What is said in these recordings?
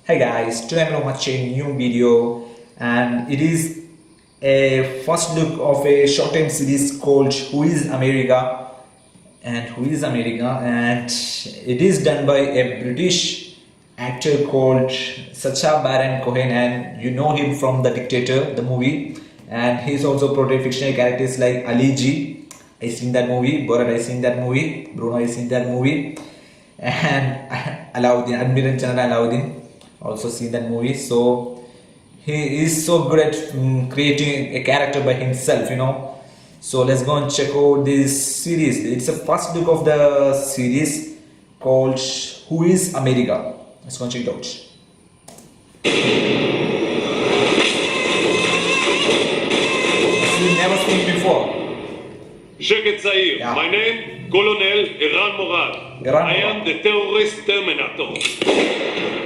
Hey guys, today I'm watching a new video and it is a first look of a Showtime series called Who is America and it is done by a British actor called Sacha Baron Cohen, and you know him from The Dictator, the movie, and he's also portrayed fictional characters like Ali G. I seen that movie, Borat I seen that movie, Bruno I seen that movie, and Alauddin, Admiral General Alauddin also seen that movie. So he is so good at creating a character by himself, you know. So let's go and check out this series. It's a first look of the series called Who is America. Let's go and check it out. You've never seen it before. Sheket Zair. Yeah. My name, Colonel Erran Morad. I am the terrorist terminator.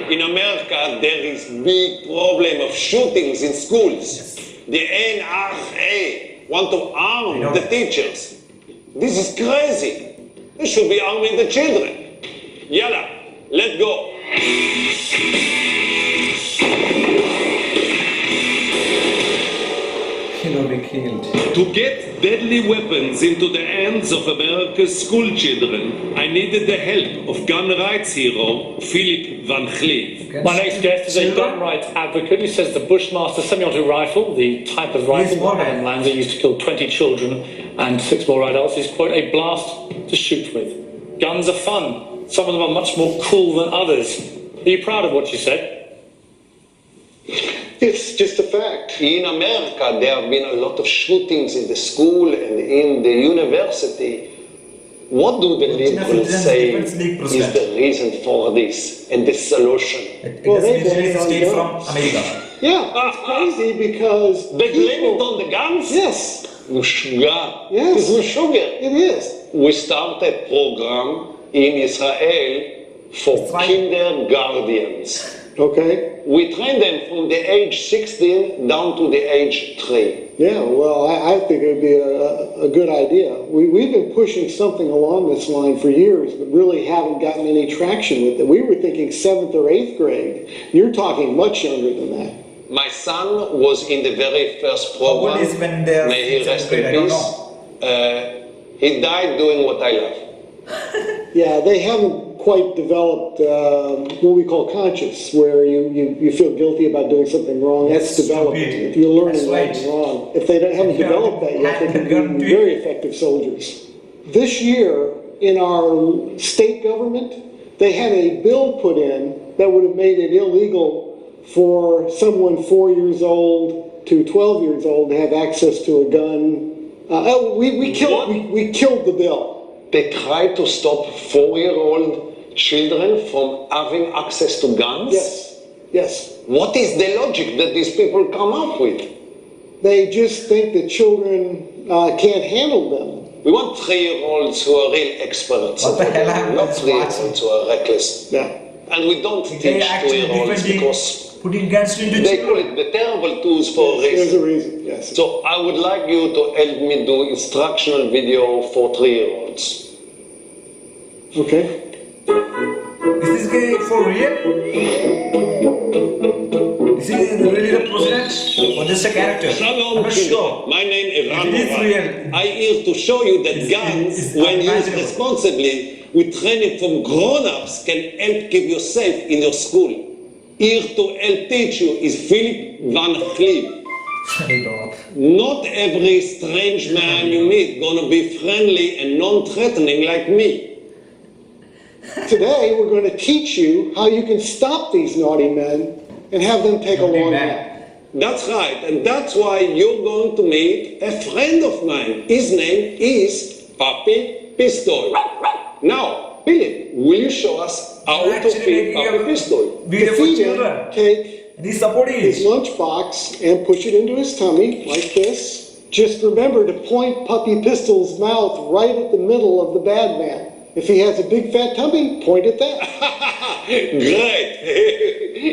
In America, there is big problem of shootings in schools. Yes. The NRA want to arm the that. teachers. This is crazy. They should be arming the children. Yalla, let's go. He will be killed. To get deadly weapons into the hands of America's school children, I needed the help of gun rights hero Philip Van Cleef. My next guest is a gun rights advocate who says the Bushmaster semi-auto rifle, the type of rifle that Lanza used to kill 20 children and 6 more adults, is, quote, a blast to shoot with. Guns are fun. Some of them are much more cool than others. Are you proud of what you said? It's just a fact. In America, there have been a lot of shootings in the school and in the university. What do the liberals say is the reason for this and the solution? Well, they blame it from America. Yeah, it's crazy because They blame it on the guns? Yes, Sugar. Yes. It's sugar. it is. We start a program in Israel for kindergartens. Okay. We train them from the age 16 down to the age 3. Yeah, well, I think it would be a good idea. We've been pushing something along this line for years, but really haven't gotten any traction with it. We were thinking 7th or 8th grade. You're talking much younger than that. My son was in the very first program. What is when they're May he rest in I don't peace. He died doing what I love. Yeah, they haven't quite developed what we call conscious, where you feel guilty about doing something wrong. That's developed. Stupid. If you're learning That's right right. and wrong. If they haven't developed that yet, they can be very effective soldiers. This year, in our state government, they had a bill put in that would have made it illegal for someone 4 years old to 12 years old to have access to a gun. We killed the bill. They try to stop 4-year-old children from having access to guns? Yes. What is the logic that these people come up with? They just think that children can't handle them. We want 3-year-olds who are real experts, What the hell happened? not 3-year-olds who are reckless. Yeah. And we don't teach They actually 2-year-olds because putting guns into they call it the terrible tools for a There's a reason. reason, yes. So I would like you to help me do instructional video for 3-year-olds. Okay. Is this guy for real? Is he really the president or just a character? I'm Shalom, not sure. my name is Erran It is Morad. real. I here to show you that guns, it's when used unimaginable. responsibly, with training from grown-ups, can help keep you safe in your school. Here to help teach you is Philip Van Cleef. Not every strange man you meet gonna be friendly and non-threatening like me. Today, we're going to teach you how you can stop these naughty men and have them take a long nap. That's right, and that's why you're going to meet a friend of mine. His name is Papi Pistol. Now, Philip, will you show us how to feed Papi Pistol? Video To for feed him, children. take And he's supporting his it. lunchbox and push it into his tummy like this. Just remember to point Puppy Pistol's mouth right at the middle of the bad man. If he has a big fat tummy, point at that. Great!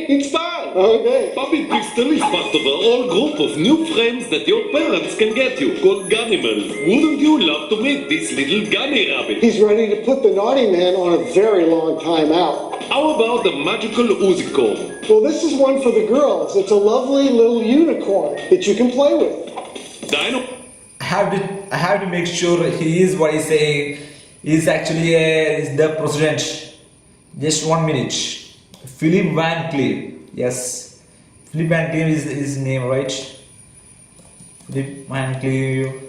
It's fun! Okay. Papi Pistol is part of a whole group of new friends that your parents can get you, called Gunnimals. Wouldn't you love to meet this little gunny rabbit? He's ready to put the naughty man on a very long time out. How about the magical Uzicorn? Well, this is one for the girls. It's a lovely little unicorn that you can play with. Dino? I have to make sure he is what he's saying. He's actually is the president. Just 1 minute. Philip Van Cleef. Yes. Philip Van Cleef is his name, right? Philip Van Cleef.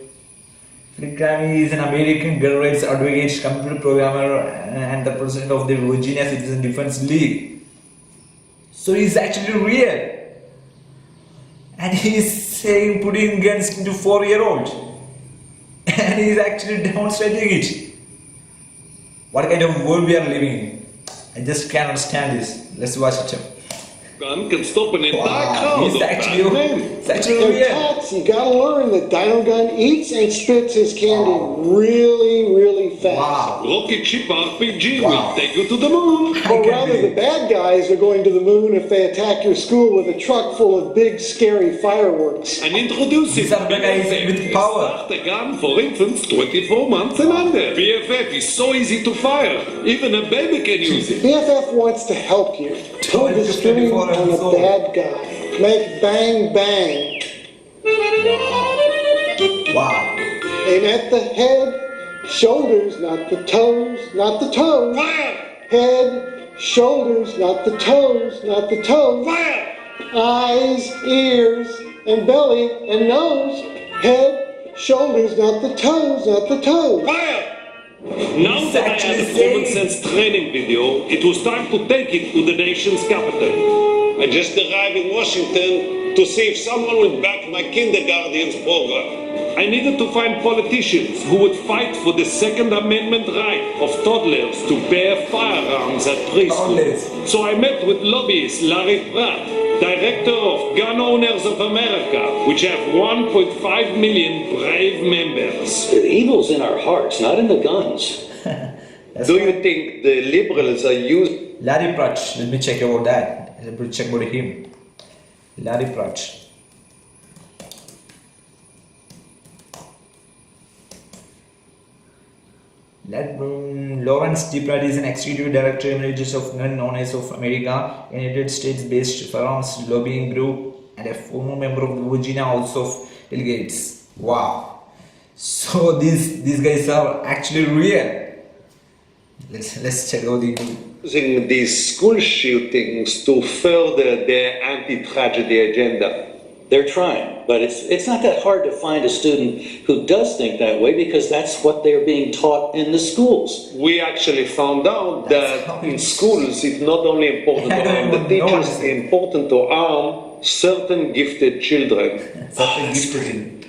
Philip Van Cleef is an American gun rights advocate, computer programmer, and the president of the Virginia Citizen Defense League. So he's actually real. And he's saying putting guns into 4-year-old. And he's actually demonstrating it. What kind of world we are living in? I just can't understand this. Let's watch it. Gun can stop an entire crowd He's of actually bad men. In real. cats, you gotta learn that Dino Gun eats and spits his candy really, really fast. Wow. Rocket Ship RPG Wow. will take you to the moon. Or rather, the bad guys are going to the moon if they attack your school with a truck full of big, scary fireworks. And introducing These are the guys with power. Start a gun for infants 24 months and under. BFF is so easy to fire. Even a baby can use it. BFF wants to help you. Pull the string on a bad guy. Make bang, bang. Wow. Aim at the head, shoulders, not the toes, not the toes. Fire! Head, shoulders, not the toes, not the toes. Fire! Eyes, ears, and belly, and nose. Head, shoulders, not the toes, not the toes. Fire! Now that I had a common sense training video, it was time to take it to the nation's capital. I just arrived in Washington to see if someone will back my kindergarten's program. I needed to find politicians who would fight for the Second Amendment right of toddlers to bear firearms at preschool. Toddlers. So I met with lobbyist Larry Pratt, director of Gun Owners of America, which have 1.5 million brave members. The evil's in our hearts, not in the guns. That's Do you think the liberals are using Larry Pratt. Let me check about that. Let me check about him. Larry Pratt. Lawrence D. Pratt is an executive director emeritus of Gun Owners of America, a United States-based firearms lobbying group, and a former member of the Virginia House of Delegates. Wow! So these guys are actually real. Let's check out the. using these school shootings to further their anti-tragedy agenda? They're trying, but it's not that hard to find a student who does think that way because that's what they're being taught in the schools. We actually found out that in schools it's not only important to arm the teachers, it's important to arm certain gifted children. Something gifted.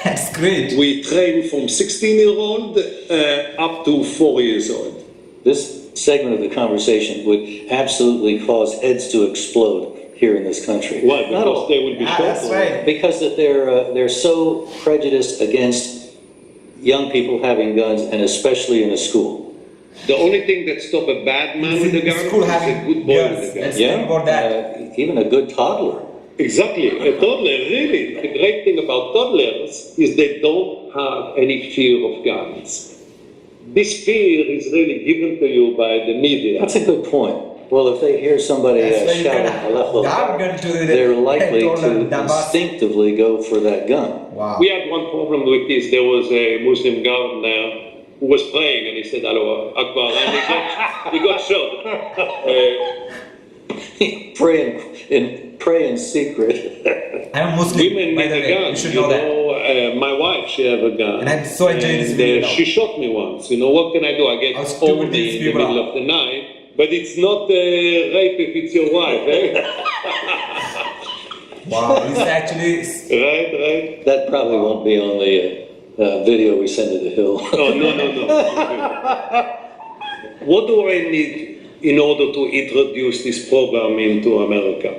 That's great. We train from 16-year-old up to 4 years old. This segment of the conversation would absolutely cause heads to explode here in this country. Why? Because they will be shot. That's right. Because that they're so prejudiced against young people having guns, and especially in a school. The only thing that stops a bad man with a gun School is a having good boy guns. with a gun. Let's think about that. Even a good toddler. Exactly. A toddler, really. The great thing about toddlers is they don't have any fear of guns. This fear is really given to you by the media. That's a good point. Well, if they hear somebody That's why you shout can at the level, dart gun to the they're likely head to or the instinctively go for that gun. Wow. We had one problem with this. There was a Muslim gardener who was praying and he said, Allahu Akbar, and he got shot. Pray in secret. I'm a Muslim. Women by need the a way. gun. You should know that. My wife, she have a gun. And I'm so enjoying this video now. She shot me once. You know, what can I do? I get How stupid old these in the people middle are. of the night. But it's not rape if it's your wife, eh? Wow, this actually. Right. That probably won't be on the video we send to the Hill. Oh, no. What do I need in order to introduce this program into America?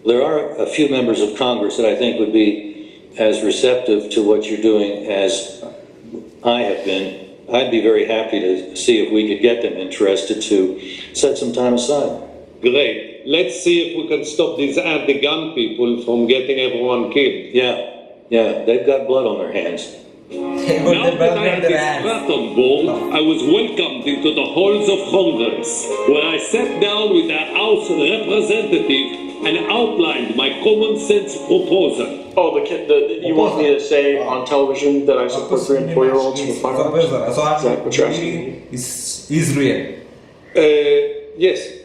There are a few members of Congress that I think would be as receptive to what you're doing as I have been. I'd be very happy to see if we could get them interested to set some time aside. Great. Let's see if we can stop these anti-gun people from getting everyone killed. Yeah, they've got blood on their hands. Now that I had this threat on board, I was welcomed into the halls of Congress, where I sat down with the House representative and outlined my common sense proposal. Oh, you want me to say on television that I support 3 and 4 year olds with firearms? So Is that what you're asking? is real. Yes.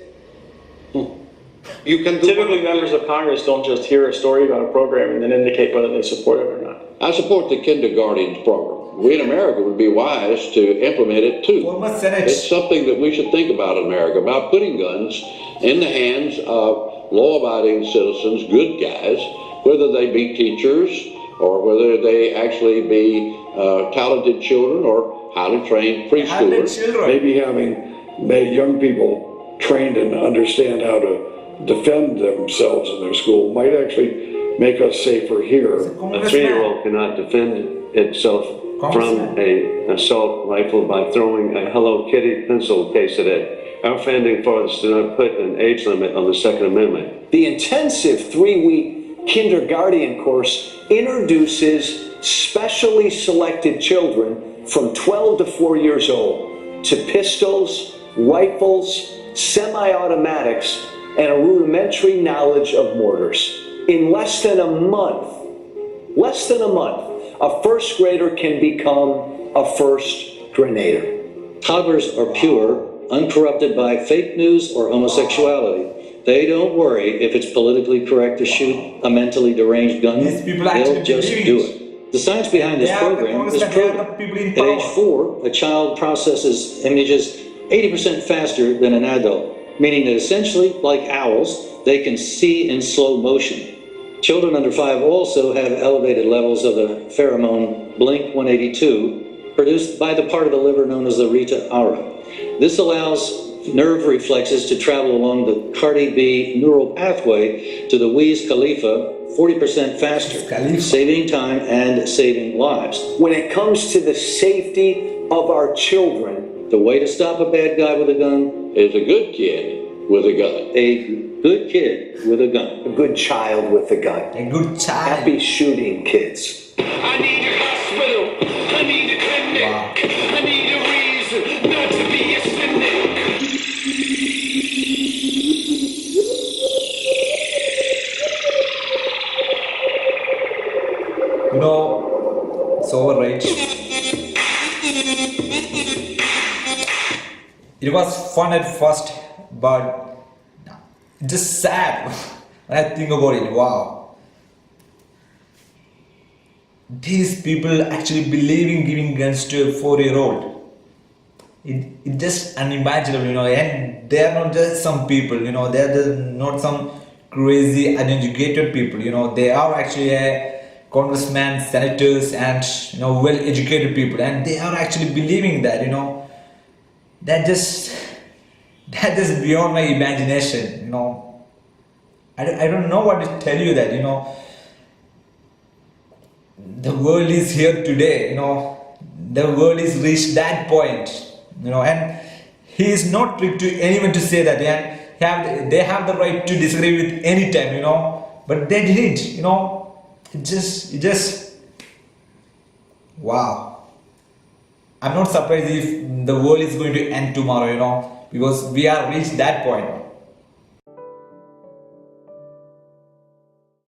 You can do Typically, members of Congress don't just hear a story about a program and then indicate whether they support it or not. I support the kindergarten program. We in America would be wise to implement it too. Former Senate. It's something that we should think about in America, about putting guns in the hands of law-abiding citizens, good guys, whether they be teachers or whether they actually be talented children or highly trained preschoolers. Maybe having made young people trained and understand how to defend themselves in their school might actually make us safer here. A 3-year-old cannot defend itself from an assault rifle by throwing a Hello Kitty pencil case at it. Our founding fathers did not put an age limit on the Second Amendment. The intensive 3-week kindergarten course introduces specially selected children from 12 to 4 years old to pistols, rifles, semi-automatics, and a rudimentary knowledge of mortars. In less than a month, a first grader can become a first grenader. Toddlers are pure, uncorrupted by fake news or homosexuality. They don't worry if it's politically correct to shoot a mentally deranged gun. They'll just do it. The science behind this program is proven. At age 4, a child processes images 80% faster than an adult, meaning that essentially, like owls, they can see in slow motion. Children under 5 also have elevated levels of the pheromone Blink-182, produced by the part of the liver known as the Rita Ara. This allows nerve reflexes to travel along the Cardi B neural pathway to the Wiz Khalifa 40% faster, saving time and saving lives. When it comes to the safety of our children, the way to stop a bad guy with a gun is a good kid with a gun. A good kid with a gun. A good child with a gun. A good child. Happy shooting, kids. I need a hospital. I need a clinic. I need a reason not to be a cynic. You know, it's overrated. It was fun at first, but just sad when I think about it. Wow. These people actually believing giving guns to a 4-year-old. It's just unimaginable, you know, and they are not just some people, you know, they are not some crazy uneducated people, you know, they are actually congressmen, senators, and, you know, well-educated people, and they are actually believing that, you know. That just beyond my imagination, you know. I don't know what to tell you that, you know. The world is here today, you know. The world is reached that point, you know, and he is not free to anyone to say that, and they have the right to disagree with any time, you know, but they didn't, you know. It just, wow. I'm not surprised if the world is going to end tomorrow, you know, because we are reached that point.